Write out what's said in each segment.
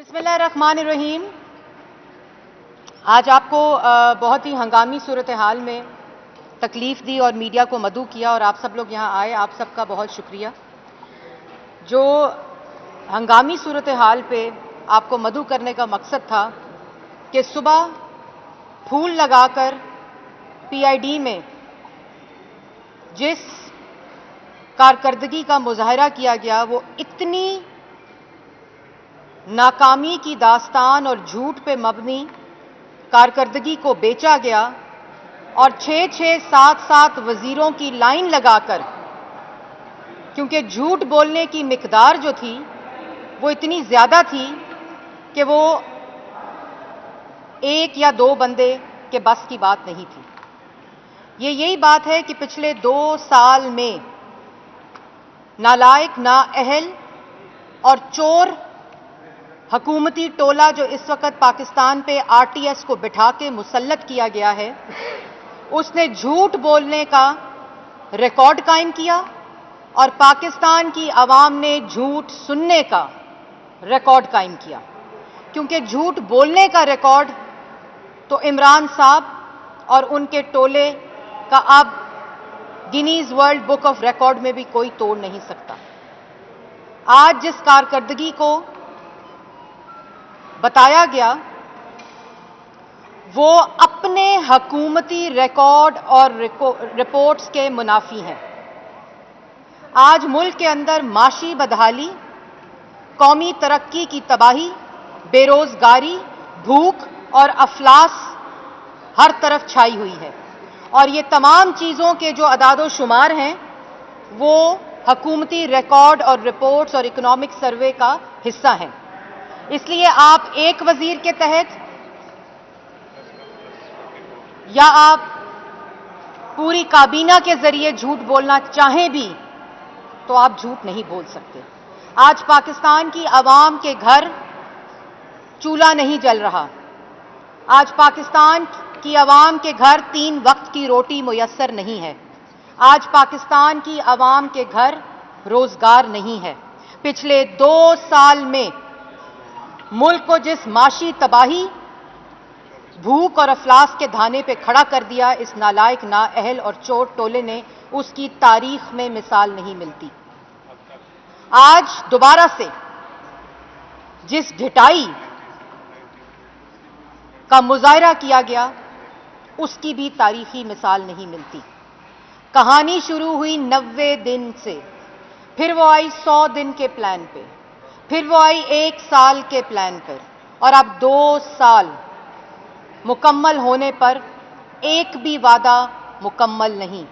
बिस्मिल्लाहिर्रहमानिर्रहीम। आज आपको बहुत ही हंगामी सूरत-ए-हाल में तकलीफ दी और मीडिया को मदऊ किया और आप सब लोग यहाँ आए, आप सबका बहुत शुक्रिया। जो हंगामी सूरत-ए-हाल पे आपको मदऊ करने का मकसद था कि सुबह फूल लगाकर पीआईडी में जिस कारकर्दगी का मुजाहरा किया गया वो इतनी नाकामी की दास्तान और झूठ पे मबनी कारकर्दगी को बेचा गया और 6-6, 7-7 वजीरों की लाइन लगाकर, क्योंकि झूठ बोलने की मिकदार जो थी वो इतनी ज्यादा थी कि वो एक या दो बंदे के बस की बात नहीं थी। यही बात है कि पिछले 2 साल में नालायक, नाअहल और चोर हुकूमती टोला जो इस वक्त पाकिस्तान पे आरटीएस को बिठा के मुसल्लत किया गया है, उसने झूठ बोलने का रिकॉर्ड कायम किया और पाकिस्तान की आवाम ने झूठ सुनने का रिकॉर्ड कायम किया। क्योंकि झूठ बोलने का रिकॉर्ड तो इमरान साहब और उनके टोले का अब Guinness world book of record में भी कोई तोड़ नहीं सकता। आज जिस कारकर्दगी को बताया गया वो अपने हुकूमती रिकॉर्ड और रिपोर्ट्स के मुनाफी हैं। आज मुल्क के अंदर माशी बदहाली, कौमी तरक्की की तबाही, बेरोजगारी, भूख और अफलास हर तरफ छाई हुई है और ये तमाम चीज़ों के जो अदादो शुमार हैं वो हुकूमती रिकॉर्ड और रिपोर्ट्स और इकोनॉमिक सर्वे का हिस्सा हैं। इसलिए आप एक वजीर के तहत या आप पूरी काबीना के जरिए झूठ बोलना चाहें भी तो आप झूठ नहीं बोल सकते। आज पाकिस्तान की आवाम के घर चूल्हा नहीं जल रहा। आज पाकिस्तान की आवाम के घर 3 वक्त की रोटी मुयस्सर नहीं है। आज पाकिस्तान की आवाम के घर रोजगार नहीं है। पिछले 2 साल में मुल्क को जिस माशी तबाही, भूख और अफलास के धाने पे खड़ा कर दिया इस नालायक, नाअहल और चोर टोले ने, उसकी तारीख में मिसाल नहीं मिलती। आज दोबारा से जिस ढिठाई का मुजाहरा किया गया उसकी भी तारीखी मिसाल नहीं मिलती। कहानी शुरू हुई 90 दिन से, फिर वो आई 100 दिन के प्लान पे, फिर वो आई 1 साल के प्लान पर और अब 2 साल मुकम्मल होने पर एक भी वादा मुकम्मल नहीं,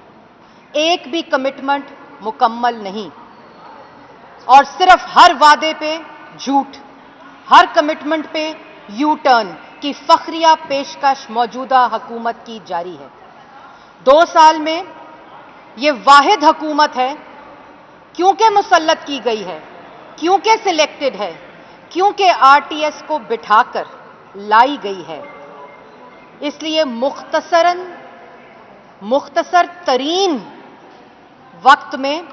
एक भी कमिटमेंट मुकम्मल नहीं और सिर्फ हर वादे पे झूठ, हर कमिटमेंट पे यू टर्न की फखरिया पेशकश मौजूदा हुकूमत की जारी है। 2 साल में ये वाहिद हुकूमत है क्योंकि मुसल्लत की गई है, क्योंकि सिलेक्टेड है, क्योंकि आरटीएस को बिठाकर लाई गई है। इसलिए मुख्तसर तरीन वक्त में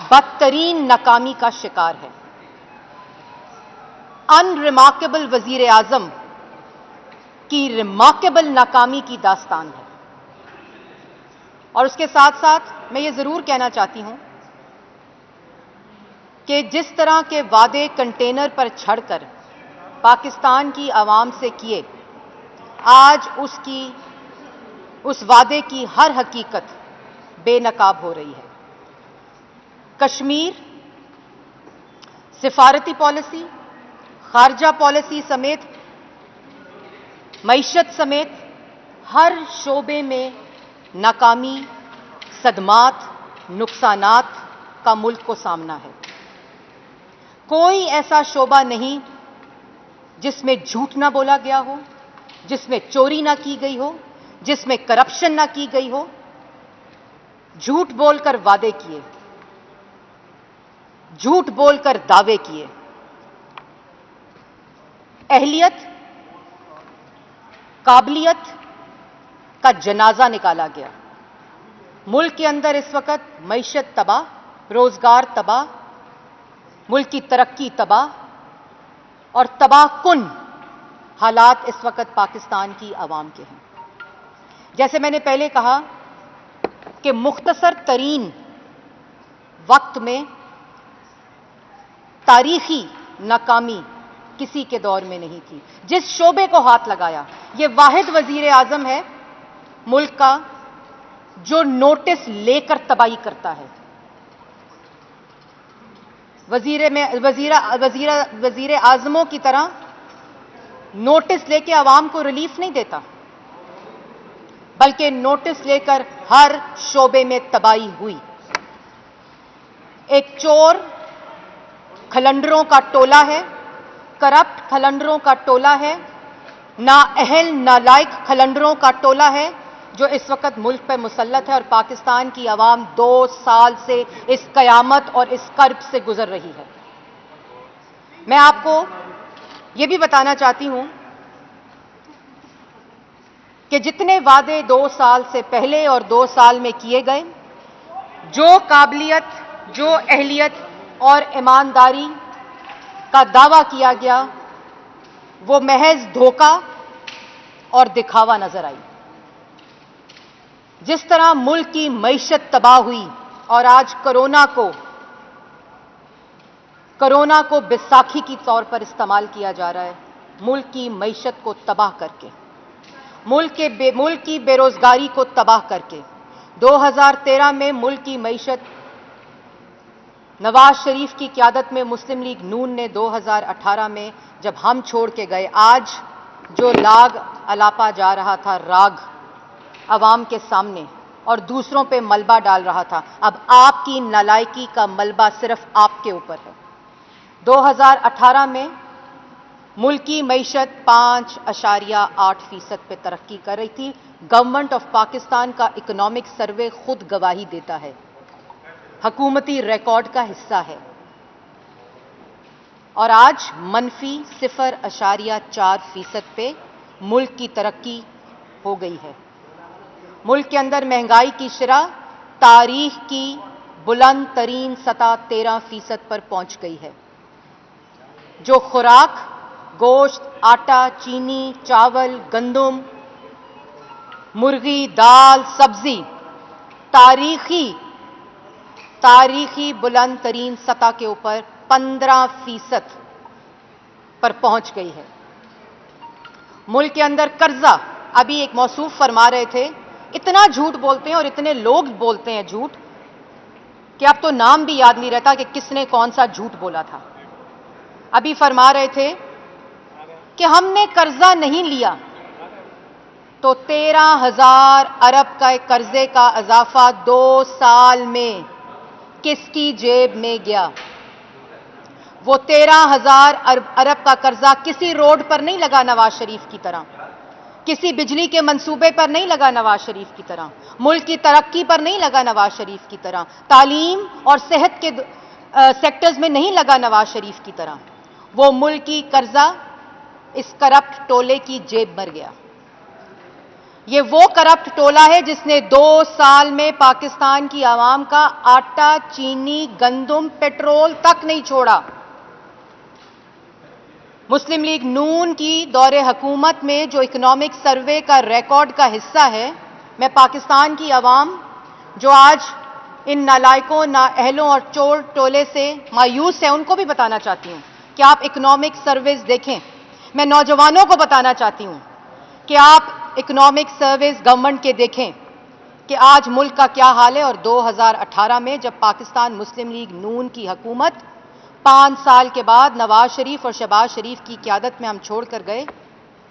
बदतरीन नाकामी का शिकार है। अनरिमार्केबल वजीर आजम की रिमार्केबल नाकामी की दास्तान है। और उसके साथ साथ मैं ये जरूर कहना चाहती हूं कि जिस तरह के वादे कंटेनर पर चढ़कर पाकिस्तान की आवाम से किए, आज उस वादे की हर हकीकत बेनकाब हो रही है। कश्मीर, सिफारती पॉलिसी, खारजा पॉलिसी समेत, मईशत समेत हर शोबे में नाकामी, सदमात, नुकसानात का मुल्क को सामना है। कोई ऐसा शोबा नहीं जिसमें झूठ ना बोला गया हो, जिसमें चोरी ना की गई हो, जिसमें करप्शन ना की गई हो। झूठ बोलकर वादे किए, झूठ बोलकर दावे किए। अहलियत, काबिलियत का जनाजा निकाला गया। मुल्क के अंदर इस वक्त मईशत तबाह, रोजगार तबाह, मुल्क की तरक्की तबाह, اور तबाह कुन हालात इस वक्त पाकिस्तान की आवाम के हैं। जैसे मैंने पहले कहा कि मुख्तसर तरीन वक्त में तारीखी नाकामी किसी के दौर में नहीं थी। जिस शोबे को हाथ लगाया, ये वाहिद वजीर आजम है मुल्क का जो नोटिस लेकर तबाही करता है। वजीर आजमों की तरह नोटिस लेके आवाम को रिलीफ नहीं देता, बल्कि नोटिस लेकर हर शोबे में तबाही हुई। एक चोर खलंडरों का टोला है, करप्ट खलंडरों का टोला है, नाअहल नालायक खलंडरों का टोला है जो इस वक्त मुल्क पर मुसल्लत है और पाकिस्तान की आवाम 2 साल से इस कयामत और इस कर्ब से गुजर रही है। मैं आपको यह भी बताना चाहती हूं कि जितने वादे 2 साल से पहले और 2 साल में किए गए, जो काबिलियत, जो अहलियत और ईमानदारी का दावा किया गया, वो महज धोखा और दिखावा नजर आई। जिस तरह मुल्क की मईशत तबाह हुई और आज कोरोना को बैसाखी की तौर पर इस्तेमाल किया जा रहा है, मुल्क की मईशत को तबाह करके, मुल्क की बेरोजगारी को तबाह करके। 2013 में मुल्क की मईशत नवाज शरीफ की क़यादत में मुस्लिम लीग नून ने 2018 में जब हम छोड़ के गए, आज जो लाग अलापा जा रहा था राग अवाम के सामने और दूसरों पे मलबा डाल रहा था, अब आपकी नालायकी का मलबा सिर्फ आपके ऊपर है। 2018 में मुल्क की मईशत 5.8% पे तरक्की कर रही थी। गवर्नमेंट ऑफ पाकिस्तान का इकोनॉमिक सर्वे खुद गवाही देता है, हुकूमती रिकॉर्ड का हिस्सा है। और आज मनफी 0.4% पे मुल्क की तरक्की हो गई है। मुल्क के अंदर महंगाई की शरह तारीख की बुलंद तरीन सतह 13% पर पहुंच गई है। जो खुराक, गोश्त, आटा, चीनी, चावल, गंदम, मुर्गी, दाल, सब्जी तारीखी बुलंद तरीन सतह के ऊपर 15% पर पहुंच गई है। मुल्क के अंदर कर्जा, अभी एक मौसूफ फरमा रहे थे, इतना झूठ बोलते हैं और इतने लोग बोलते हैं झूठ कि अब तो नाम भी याद नहीं रहता कि किसने कौन सा झूठ बोला था। अभी फरमा रहे थे कि हमने कर्जा नहीं लिया, तो 13,000 अरब का कर्जे का इजाफा 2 साल में किसकी जेब में गया? वो 13,000 अरब का कर्जा किसी रोड पर नहीं लगा नवाज शरीफ की तरह, किसी बिजली के मंसूबे पर नहीं लगा नवाज शरीफ की तरह, मुल्क की तरक्की पर नहीं लगा नवाज शरीफ की तरह, तालीम और सेहत के सेक्टर्स में नहीं लगा नवाज शरीफ की तरह। वो मुल्क की कर्जा इस करप्ट टोले की जेब भर गया। ये वो करप्ट टोला है जिसने 2 साल में पाकिस्तान की आवाम का आटा, चीनी, गंदम, पेट्रोल तक नहीं छोड़ा। मुस्लिम लीग नून की दौरे हुकूमत में जो इकोनॉमिक सर्वे का रिकॉर्ड का हिस्सा है, मैं पाकिस्तान की आवाम जो आज इन नालायकों, नाअहलों और चोर टोले से मायूस है, उनको भी बताना चाहती हूं कि आप इकोनॉमिक सर्विस देखें। मैं नौजवानों को बताना चाहती हूं कि आप इकोनॉमिक सर्विस गवर्नमेंट के देखें कि आज मुल्क का क्या हाल है। और 2018 में जब पाकिस्तान मुस्लिम लीग नून की हुकूमत 5 साल के बाद नवाज शरीफ और शहबाज शरीफ की क़यादत में हम छोड़कर गए,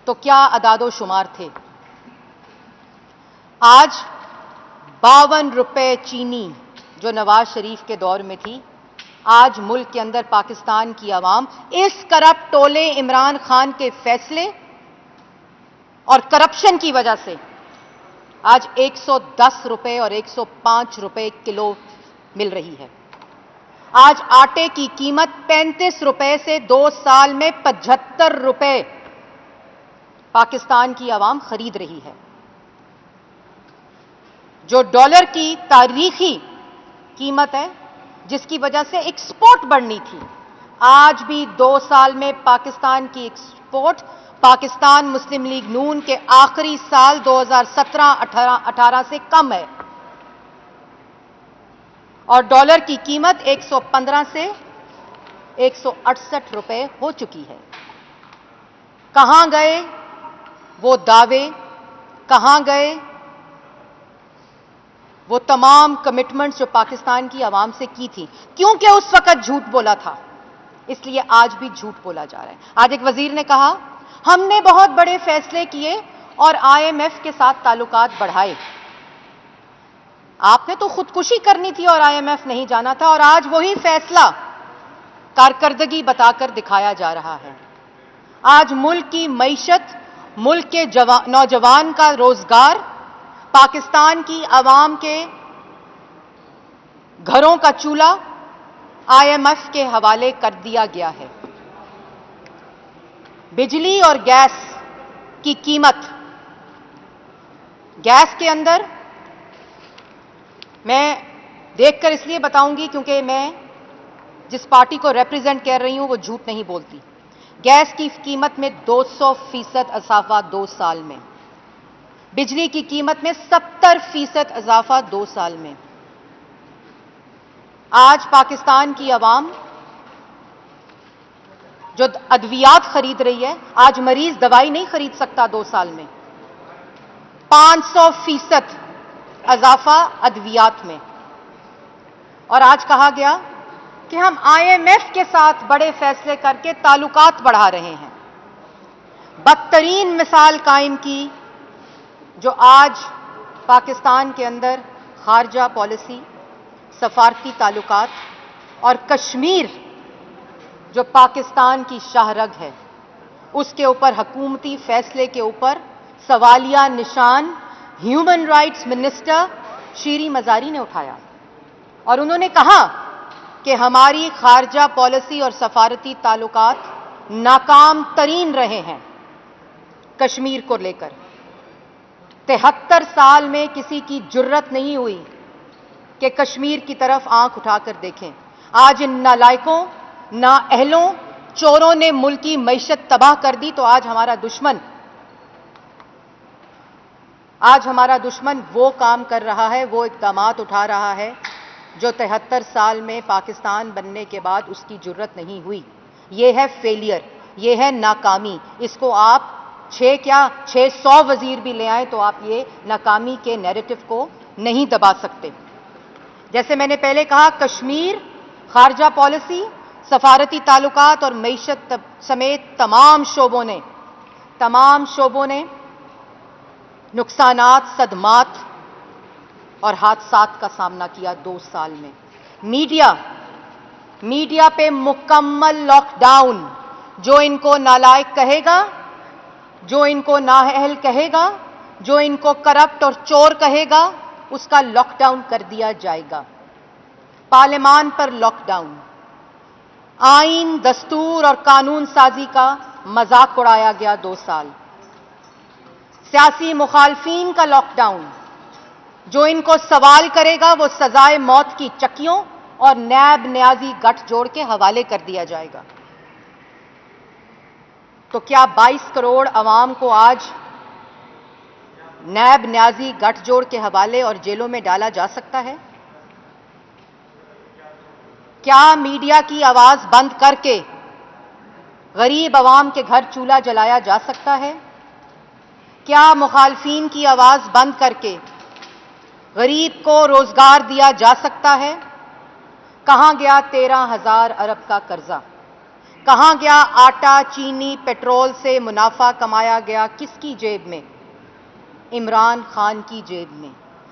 तो क्या अदादो शुमार थे। आज 52 रुपए चीनी जो नवाज शरीफ के दौर में थी, आज मुल्क के अंदर पाकिस्तान की आवाम इस करप्ट टोले इमरान खान के फैसले और करप्शन की वजह से आज 110 रुपए और 105 रुपए किलो मिल रही है। आज आटे की कीमत 35 रुपए से 2 साल में 75 रुपए पाकिस्तान की आवाम खरीद रही है। जो डॉलर की तारीखी कीमत है जिसकी वजह से एक्सपोर्ट बढ़नी थी, आज भी 2 साल में पाकिस्तान की एक्सपोर्ट पाकिस्तान मुस्लिम लीग नून के आखिरी साल 2017-18 से कम है और डॉलर की कीमत 115 से 168 रुपए हो चुकी है। कहां गए वो दावे, कहां गए वो तमाम कमिटमेंट्स जो पाकिस्तान की आवाम से की थी? क्योंकि उस वक्त झूठ बोला था, इसलिए आज भी झूठ बोला जा रहा है। आज एक वजीर ने कहा हमने बहुत बड़े फैसले किए और आईएमएफ के साथ ताल्लुकात बढ़ाए। आपने तो खुदकुशी करनी थी और आईएमएफ नहीं जाना था, और आज वही फैसला कारकर्दगी बताकर दिखाया जा रहा है। आज मुल्क की मईशत, मुल्क के नौजवान का रोजगार, पाकिस्तान की आवाम के घरों का चूल्हा आईएमएफ के हवाले कर दिया गया है। बिजली और गैस की कीमत, गैस के अंदर मैं देखकर इसलिए बताऊंगी क्योंकि मैं जिस पार्टी को रिप्रेजेंट कर रही हूं वो झूठ नहीं बोलती। गैस की कीमत में 200% इजाफा 2 साल में, बिजली की कीमत में 70% इजाफा 2 साल में। आज पाकिस्तान की आवाम जो अद्वियात खरीद रही है, आज मरीज दवाई नहीं खरीद सकता 2 साल में। 500% इजाफा अद्वियात में। और आज कहा गया कि हम आईएमएफ के साथ बड़े फैसले करके ताल्लुकात बढ़ा रहे हैं। बदतरीन मिसाल कायम की जो आज पाकिस्तान के अंदर खारजा पॉलिसी, सफारती ताल्लुकात और कश्मीर जो पाकिस्तान की शाहरग है, उसके ऊपर हुकूमती फैसले के ऊपर सवालिया निशान ह्यूमन राइट्स मिनिस्टर शीरी मजारी ने उठाया और उन्होंने कहा कि हमारी खारजा पॉलिसी और सफारती ताल्लुकात नाकाम तरीन रहे हैं कश्मीर को लेकर। 73 साल में किसी की जुर्रत नहीं हुई कि कश्मीर की तरफ आंख उठाकर देखें। आज इन नालायकों, नाअहलों, चोरों ने मुल्क की मईशत तबाह कर दी, तो आज हमारा दुश्मन वो काम कर रहा है, वो इक़दामात उठा रहा है जो 73 साल में पाकिस्तान बनने के बाद उसकी जुर्रत नहीं हुई। ये है फेलियर, ये है नाकामी। इसको आप 600 वजीर भी ले आए तो आप ये नाकामी के नैरेटिव को नहीं दबा सकते। जैसे मैंने पहले कहा, कश्मीर, खारजा पॉलिसी, सफारती ताल्लुकात और मईशत समेत तमाम शोबों ने नुकसानात, सदमात और हादसात का सामना किया 2 साल में। मीडिया पे मुकम्मल लॉकडाउन। जो इनको नालायक कहेगा, जो इनको नाअहल कहेगा, जो इनको करप्ट और चोर कहेगा, उसका लॉकडाउन कर दिया जाएगा। पार्लियामान पर लॉकडाउन, आईन, दस्तूर और कानून साजी का मजाक उड़ाया गया 2 साल। सियासी मुखालफीन का लॉकडाउन, जो इनको सवाल करेगा वो सजाए मौत की चक्कियों और नैब न्याजी गठजोड़ के हवाले कर दिया जाएगा। तो क्या 22 करोड़ अवाम को आज नैब न्याजी गठजोड़ के हवाले और जेलों में डाला जा सकता है? क्या मीडिया की आवाज बंद करके गरीब अवाम के घर चूल्हा जलाया जा सकता है? क्या मुखालफीन की आवाज बंद करके गरीब को रोजगार दिया जा सकता है? कहां गया 13,000 अरब का कर्जा? कहां गया आटा, चीनी, पेट्रोल से मुनाफा कमाया गया? किसकी जेब में? इमरान खान की जेब में।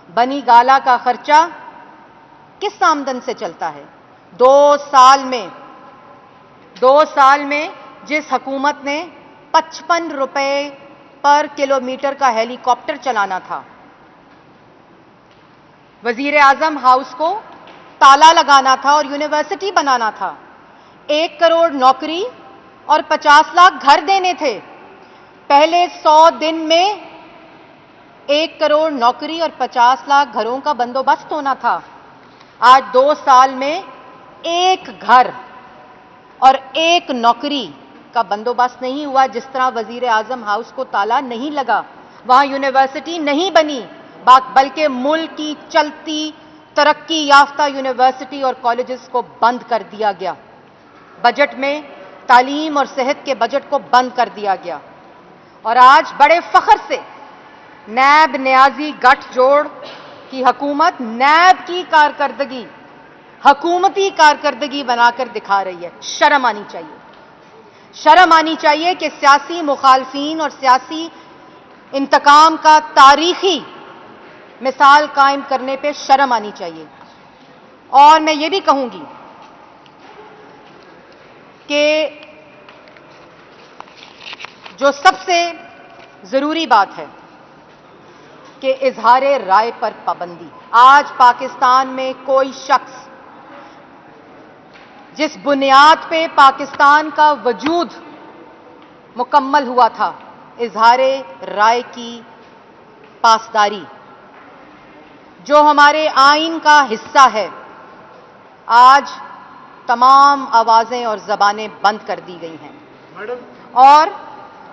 बनी गाला का खर्चा किस आमदन से चलता है? 2 साल में जिस हुकूमत ने 55 रुपए पर किलोमीटर का हेलीकॉप्टर चलाना था, वजीर आजम हाउस को ताला लगाना था और यूनिवर्सिटी बनाना था, 1 करोड़ नौकरी और 50 लाख घर देने थे। पहले 100 दिन में 1 करोड़ नौकरी और 50 लाख घरों का बंदोबस्त होना था। आज 2 साल में एक घर اور ایک نوکری کا بندوبست نہیں ہوا. جس طرح وزیر اعظم ہاؤس کو تالا نہیں لگا, وہاں یونیورسٹی نہیں بنی, بلکہ ملک کی چلتی ترقی یافتہ یونیورسٹی اور کالجز کو بند کر دیا گیا. بجٹ میں تعلیم اور صحت کے بجٹ کو بند کر دیا گیا. اور آج بڑے فخر سے نیب نیازی گٹھ جوڑ کی حکومت نیب کی کارکردگی حکومتی کارکردگی بنا کر دکھا رہی ہے. شرم آنی چاہیے. شرم آنی چاہیے کہ سیاسی مخالفین اور سیاسی انتقام کا تاریخی مثال قائم کرنے پہ شرم آنی چاہیے. اور میں یہ بھی کہوں گی کہ جو سب سے ضروری بات ہے کہ اظہار رائے پر پابندی. آج پاکستان میں کوئی شخص جس بنیاد پہ پاکستان کا وجود مکمل ہوا تھا, اظہار رائے کی پاسداری, جو ہمارے آئین کا حصہ ہے, آج تمام آوازیں اور زبانیں بند کر دی گئی ہیں. اور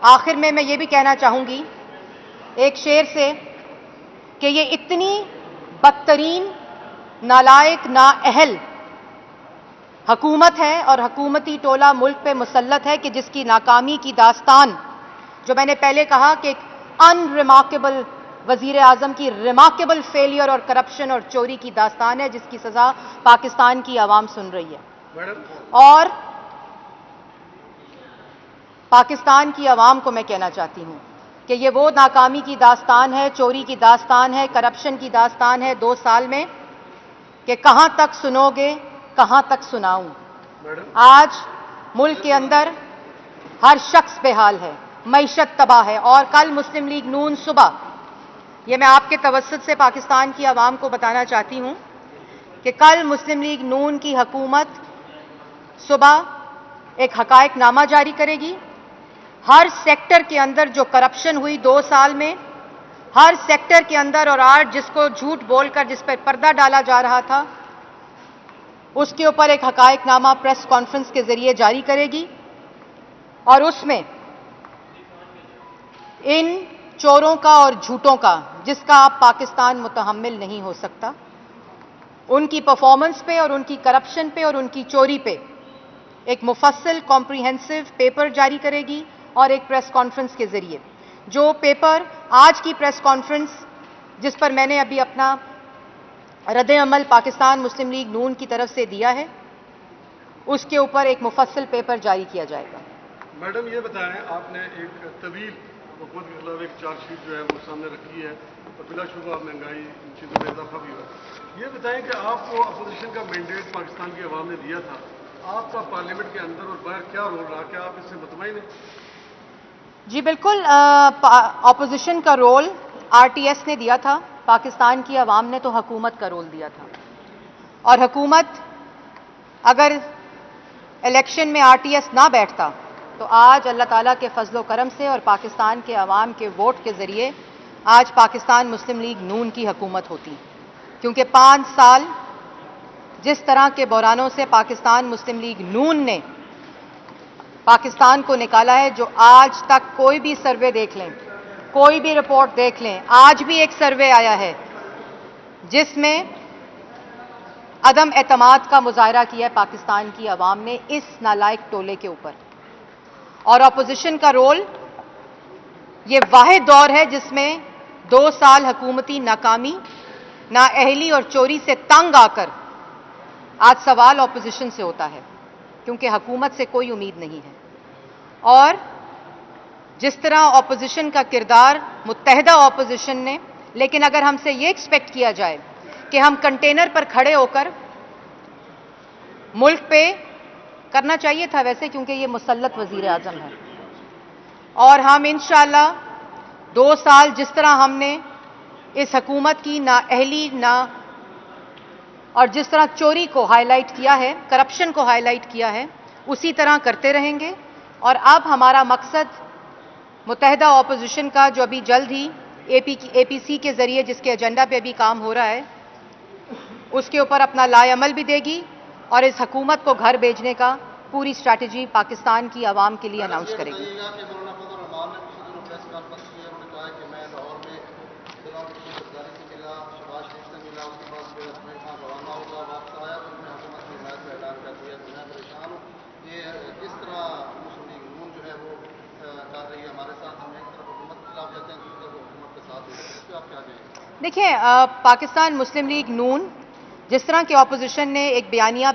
آخر میں یہ بھی کہنا چاہوں گی ایک شعر سے کہ یہ اتنی بدترین نالائق نااہل حکومت ہے اور حکومتی ٹولہ ملک پہ مسلط ہے کہ جس کی ناکامی کی داستان, جو میں نے پہلے کہا کہ ایک انریمارکیبل وزیر اعظم کی ریمارکیبل فیلئر اور کرپشن اور چوری کی داستان ہے, جس کی سزا پاکستان کی عوام سن رہی ہے. اور پاکستان کی عوام کو میں کہنا چاہتی ہوں کہ یہ وہ ناکامی کی داستان ہے, چوری کی داستان ہے, کرپشن کی داستان ہے 2 سال میں, کہ کہاں تک سنو گے, کہاں تک سناؤں. آج ملک کے اندر ہر شخص بے حال ہے, معیشت تباہ ہے. اور کل مسلم لیگ نون صبح, یہ میں آپ کے توسط سے پاکستان کی عوام کو بتانا چاہتی ہوں کہ کل مسلم لیگ نون کی حکومت صبح ایک حقائق نامہ جاری کرے گی. ہر سیکٹر کے اندر جو کرپشن ہوئی 2 سال میں, ہر سیکٹر کے اندر, اور آج جس کو جھوٹ بول کر جس پر پردہ ڈالا جا رہا تھا, اس کے اوپر ایک حقائق نامہ پریس کانفرنس کے ذریعے جاری کرے گی. اور اس میں ان چوروں کا اور جھوٹوں کا, جس کا آپ پاکستان متحمل نہیں ہو سکتا, ان کی پرفارمنس پہ اور ان کی کرپشن پہ اور ان کی چوری پہ ایک مفصل کمپریہنسو پیپر جاری کرے گی. اور ایک پریس کانفرنس کے ذریعے, جو پیپر آج کی پریس کانفرنس جس پر میں نے ابھی اپنا رد عمل پاکستان مسلم لیگ نون کی طرف سے دیا ہے, اس کے اوپر ایک مفصل پیپر جاری کیا جائے گا. میڈم یہ بتائیں, آپ نے ایک طویل حکومت کے خلاف ایک چارج شیٹ جو ہے وہ سامنے رکھی ہے, اور بلا شبہ مہنگائی ان چیزوں میں اضافہ بھی ہوا. یہ بتائیں کہ آپ کو اپوزیشن کا مینڈیٹ پاکستان کی عوام نے دیا تھا, آپ کا پارلیمنٹ کے اندر اور باہر کیا رول رہا, کیا آپ اس سے مطمئن ہیں؟ جی بالکل, اپوزیشن کا رول آر ٹی ایس نے دیا تھا, پاکستان کی عوام نے تو حکومت کا رول دیا تھا. اور حکومت اگر الیکشن میں آر ٹی ایس نہ بیٹھتا تو آج اللہ تعالیٰ کے فضل و کرم سے اور پاکستان کے عوام کے ووٹ کے ذریعے آج پاکستان مسلم لیگ نون کی حکومت ہوتی. کیونکہ 5 سال جس طرح کے بحرانوں سے پاکستان مسلم لیگ نون نے پاکستان کو نکالا ہے, جو آج تک کوئی بھی سروے دیکھ لیں, کوئی بھی رپورٹ دیکھ لیں, آج بھی ایک سروے آیا ہے جس میں عدم اعتماد کا مظاہرہ کیا ہے پاکستان کی عوام نے اس نالائق ٹولے کے اوپر. اور اپوزیشن کا رول یہ واحد دور ہے جس میں 2 سال حکومتی ناکامی, نااہلی اور چوری سے تنگ آ کر آج سوال اپوزیشن سے ہوتا ہے, کیونکہ حکومت سے کوئی امید نہیں ہے. اور جس طرح اپوزیشن کا کردار متحدہ اپوزیشن نے, لیکن اگر ہم سے یہ ایکسپیکٹ کیا جائے کہ ہم کنٹینر پر کھڑے ہو کر ملک پہ, کرنا چاہیے تھا ویسے کیونکہ یہ مسلط وزیر اعظم ہے, اور ہم انشاءاللہ 2 سال جس طرح ہم نے اس حکومت کی نااہلی اور جس طرح چوری کو ہائی لائٹ کیا ہے, کرپشن کو ہائی لائٹ کیا ہے, اسی طرح کرتے رہیں گے. اور اب ہمارا مقصد متحدہ اپوزیشن کا, جو ابھی جلد ہی اے پی سی کے ذریعے جس کے ایجنڈا پہ ابھی کام ہو رہا ہے, اس کے اوپر اپنا لائے عمل بھی دے گی اور اس حکومت کو گھر بھیجنے کا पूरी स्ट्रैटेजी पाकिस्तान की आवाम के लिए अनाउंस करेगी। देखिए, पाकिस्तान मुस्लिम लीग नून जिस तरह के ऑपोजिशन ने एक बयानिया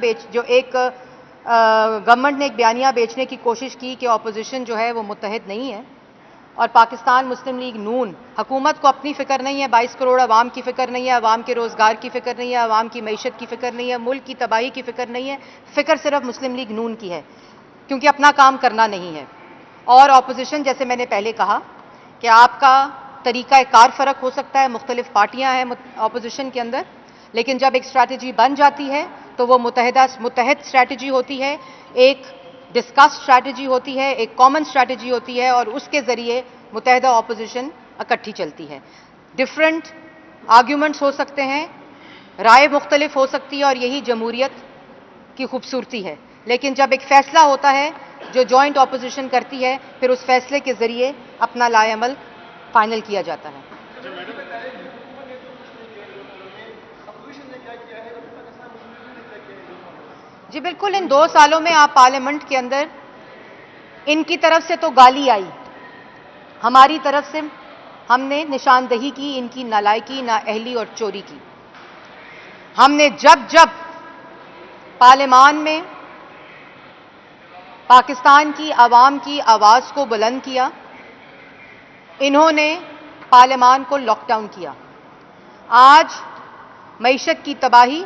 गवर्नमेंट ने एक बयानिया बेचने की कोशिश की कि ऑपोजिशन जो है वो मुत्तहिद नहीं है, और पाकिस्तान मुस्लिम लीग नून हुकूमत को अपनी फ़िक्र नहीं है, 22 करोड़ आवाम की फ़िक्र नहीं है, आवाम के रोज़गार की फ़िक्र नहीं है, आवाम की मईशत की फ़िक्र नहीं है, मुल्क की तबाही की फ़िक्र नहीं है, फ़िक्र सिर्फ मुस्लिम लीग नून की है, क्योंकि अपना काम करना नहीं है। और ऑपोजिशन, जैसे मैंने पहले कहा कि आपका तरीका कार फ़र्क हो सकता है, मुख्तलिफ पार्टियां हैं ऑपोजिशन के अंदर, लेकिन जब एक स्ट्रैटेजी बन जाती है तो वो मुत्तहिद स्ट्रैटेजी होती है, एक डिस्कस स्ट्रैटेजी होती है, एक कॉमन स्ट्रैटेजी होती है, और उसके ज़रिए मुत्तहिदा ऑपोजिशन इकट्ठी चलती है। डिफरेंट आर्ग्यूमेंट्स हो सकते हैं, राय मुख्तलिफ हो सकती है, और यही जमहूरियत की खूबसूरती है। लेकिन जब एक फ़ैसला होता है जो जॉइंट ऑपोजिशन करती है, फिर उस फैसले के ज़रिए अपना लाएअमल फाइनल किया जाता है। जी बिल्कुल, इन 2 सालों में आप पार्लियामेंट के अंदर इनकी तरफ से तो गाली आई, हमारी तरफ से हमने निशानदही की इनकी नालायकी, नाअहली और चोरी की। हमने जब जब पार्लियामान में पाकिस्तान की आवाम की आवाज़ को बुलंद किया, इन्होंने पार्लियामान को लॉकडाउन किया। आज मईशत की तबाही,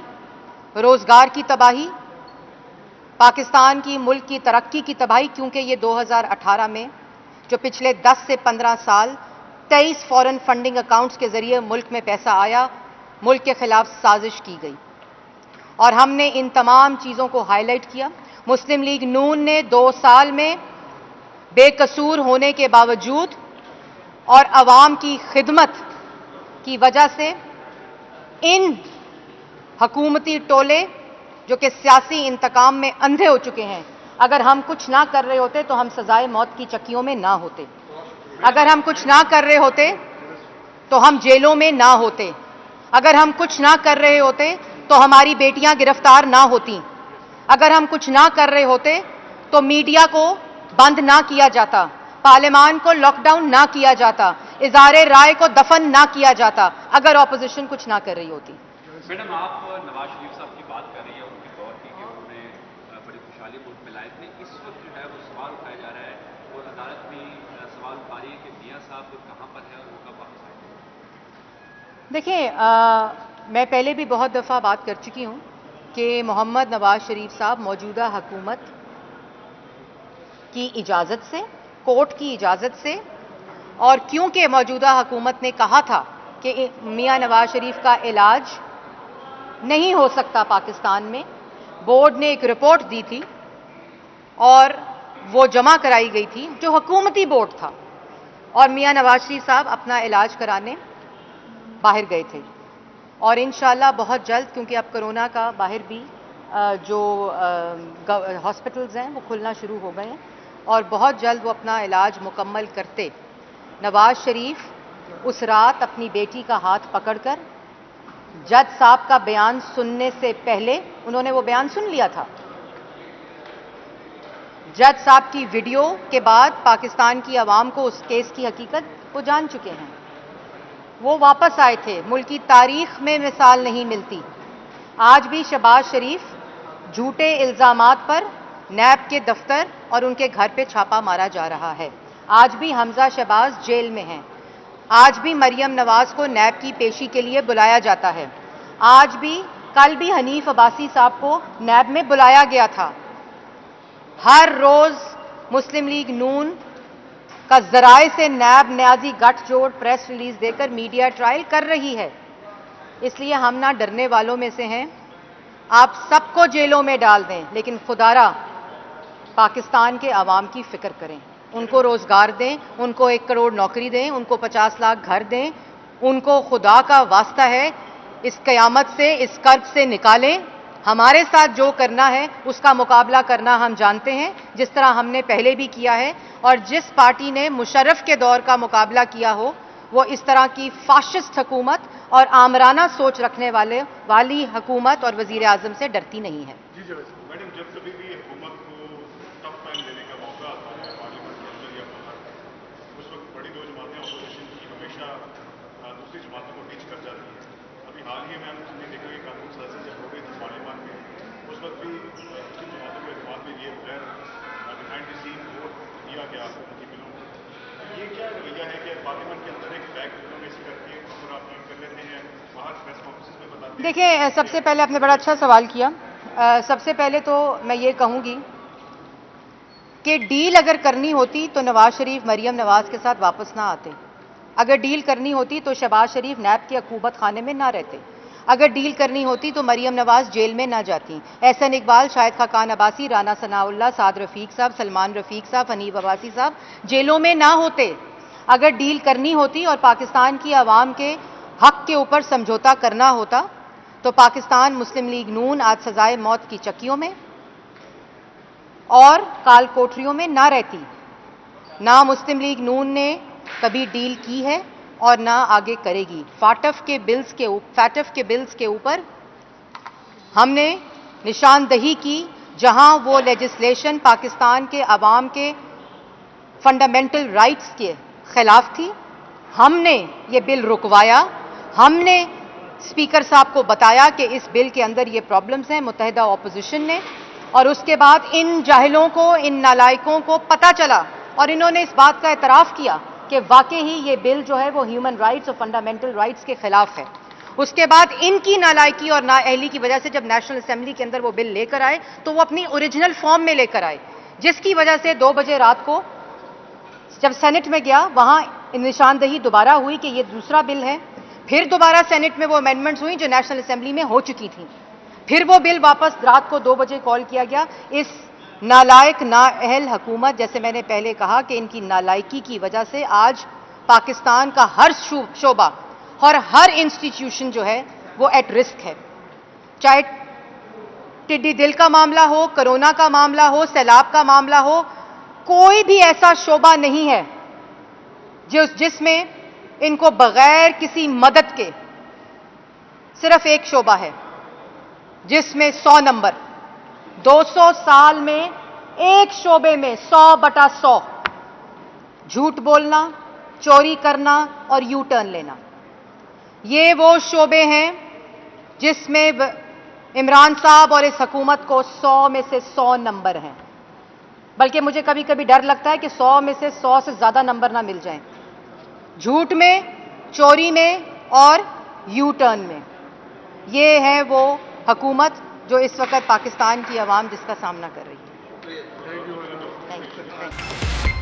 रोज़गार की तबाही, पाकिस्तान की मुल्क की तरक्की की तबाही, क्योंकि ये 2018 में जो पिछले 10 से 15 साल 23 फॉरेन फंडिंग अकाउंट्स के ज़रिए मुल्क में पैसा आया, मुल्क के ख़िलाफ़ साजिश की गई, और हमने इन तमाम चीज़ों को हाईलाइट किया। मुस्लिम लीग नून ने 2 साल में बेकसूर होने के बावजूद और अवाम की खिदमत की वजह से इन हकूमती टोले जो कि सियासी इंतकाम में अंधे हो चुके हैं, अगर हम कुछ ना कर रहे होते तो हम सजाए मौत की चक्कियों में ना होते, अगर हम कुछ ना कर रहे होते तो हम जेलों में ना होते, अगर हम कुछ ना कर रहे होते तो हमारी बेटियां गिरफ्तार ना होती, अगर हम कुछ ना कर रहे होते तो मीडिया को बंद ना किया जाता, पार्लियामान को लॉकडाउन ना किया जाता, इज़हारे राय को दफन ना किया जाता, अगर ऑपोजिशन कुछ ना कर रही होती। मैडम, आप नवाज शरीफ साहब की बात कर रही है, उनके दौर की कि उन्होंने बड़ी खुशहाली मुल्क में लाए थे। इस वक्त जो है वो सवाल उठाया जा रहा है और अदालत भी सवाल उठा रही है कि मियां साहब कहाँ पर है और वो कब वापस आएंगे। देखिए, मैं पहले भी बहुत दफ़ा बात कर चुकी हूँ कि मोहम्मद नवाज शरीफ साहब मौजूदा हुकूमत की इजाज़त से, कोर्ट की इजाज़त से, और क्योंकि मौजूदा हुकूमत ने कहा था कि मियां नवाज शरीफ का इलाज नहीं हो सकता पाकिस्तान में, बोर्ड ने एक रिपोर्ट दी थी और वो जमा कराई गई थी जो हुकूमती बोर्ड था, और मियां नवाज शरीफ साहब अपना इलाज कराने बाहर गए थे, और इंशाल्लाह बहुत जल्द, क्योंकि अब कोरोना का बाहर भी जो हॉस्पिटल्स हैं वो खुलना शुरू हो गए हैं, और बहुत जल्द वो अपना इलाज मुकम्मल करते। नवाज शरीफ उस रात अपनी बेटी का हाथ पकड़कर जज साहब का बयान सुनने से पहले, उन्होंने वो बयान सुन लिया था, जज साहब की वीडियो के बाद पाकिस्तान की आवाम को उस केस की हकीकत वो जान चुके हैं, वो वापस आए थे। मुल्क की तारीख में मिसाल नहीं मिलती। आज भी शहबाज शरीफ झूठे इल्ज़ामात पर नैब के दफ्तर और उनके घर पे छापा मारा जा रहा है, आज भी हमजा शहबाज जेल में हैं, आज भी मरियम नवाज को नैब की पेशी के लिए बुलाया जाता है, आज भी, कल भी हनीफ अब्बासी साहब को नैब में बुलाया गया था। हर रोज मुस्लिम लीग नून का जराए से नैब न्याजी गठजोड़ प्रेस रिलीज देकर मीडिया ट्रायल कर रही है, इसलिए हम ना डरने वालों में से हैं। आप सबको जेलों में डाल दें, लेकिन खुदारा पाकिस्तान के अवाम की फिक्र करें, उनको रोजगार दें, उनको 1 करोड़ नौकरी दें, उनको 50 लाख घर दें, उनको खुदा का वास्ता है इस कयामत से, इस कर्ब से निकालें, हमारे साथ जो करना है उसका मुकाबला करना हम जानते हैं, जिस तरह हमने पहले भी किया है। और जिस पार्टी ने मुशर्रफ के दौर का मुकाबला किया हो वो इस तरह की फाशिस्ट हुकूमत और आमराना सोच रखने वाली हुकूमत और वजीर आजम से डरती नहीं है। जी जी वैसे मैडम, जब कभी भी हुकूमत को टफ टाइम लेने का मौका आता है पार्लियामेंट के अंदर या बाहर, उस वक्त बड़ी दो जमातें अपोजिशन की हमेशा दूसरी जमातों को टीच कर जाती हैं। अभी हाल ही में हमने देखा कि कानून साजी जब हो गई थी पार्लियामेंट में, उस वक्त भी दूसरी जमातों को एतमाद में लिए बगैर बिहाइंड द सीन वोट दिया गया उनकी बिलों को। ये क्या रवैया है कि पार्लियामेंट के अंदर एक बैक प्रोग्राम करके और आप लीड कर लेते हैं, बाहर प्रेस कॉन्फ्रेंस में बताते हैं? देखिए, सबसे पहले आपने बड़ा अच्छा सवाल किया। सबसे पहले तो मैं ये कहूँगी कि डील अगर करनी होती तो नवाज शरीफ मरीम नवाज के साथ वापस ना आते। अगर डील करनी होती तो शहबाज शरीफ नैब के अकूबत खाने में ना रहते। अगर डील करनी होती तो मरीम नवाज जेल में ना जाती। एहसन इकबाल, शाहिद खाकान अब्बासी, राना सनाउल्लाह, साद रफीक साहब, सलमान रफीक साहब, हनीफ अब्बासी साहब जेलों में ना होते। अगर डील करनी होती और पाकिस्तान की आवाम के हक के ऊपर समझौता करना होता तो पाकिस्तान मुस्लिम लीग नून आज सजाए मौत की चक्कियों में और काल कोठरियों में ना रहती। ना मुस्लिम लीग नून ने कभी डील की है और ना आगे करेगी। फैटफ के बिल्स के ऊपर हमने निशानदही की जहां वो लेजिस्लेशन पाकिस्तान के अवाम के फंडामेंटल राइट्स के खिलाफ थी। हमने ये बिल रुकवाया। हमने स्पीकर साहब को बताया कि इस बिल के अंदर ये प्रॉब्लम्स हैं, मुत्तहिदा ऑपोजिशन ने, और उसके बाद इन जाहिलों को, इन नालायकों को पता चला और इन्होंने इस बात का एतराफ़ किया कि वाकई ही ये बिल जो है वो ह्यूमन राइट्स और फंडामेंटल राइट्स के खिलाफ है। उसके बाद इनकी नालायकी और नाअहली की वजह से जब नेशनल असेंबली के अंदर वो बिल लेकर आए तो वो अपनी ओरिजिनल फॉर्म में लेकर आए, जिसकी वजह से 2 बजे रात को जब सेनेट में गया वहां निशानदही दोबारा हुई कि ये दूसरा बिल है। फिर दोबारा सेनेट में वो अमेंडमेंट्स हुई जो नेशनल असेंबली में हो चुकी थी। फिर वो बिल वापस रात को 2 बजे कॉल किया गया। इस नालायक नाअहल हुकूमत, जैसे मैंने पहले कहा कि इनकी नालायकी की वजह से आज पाकिस्तान का हर शोबा और हर इंस्टीट्यूशन जो है वो एट रिस्क है। चाहे टिड्डी दिल का मामला हो, कोरोना का मामला हो, सैलाब का मामला हो, कोई भी ऐसा शोबा नहीं है जिसमें इनको बगैर किसी मदद के, सिर्फ एक शोबा है जिसमें 100 नंबर 200 साल में एक शोबे में 100/100 झूठ बोलना, चोरी करना और यू टर्न लेना। ये वो शोबे हैं जिसमें इमरान साहब और इस हुकूमत को 100 में से 100 नंबर हैं। बल्कि मुझे कभी कभी डर लगता है कि 100 में से 100 से ज्यादा नंबर ना मिल जाएं, झूठ में, चोरी में और यू टर्न में। ये है वो हुकूमत जो इस वक्त पाकिस्तान की आवाम जिसका सामना कर रही है। Thank you. Thank you.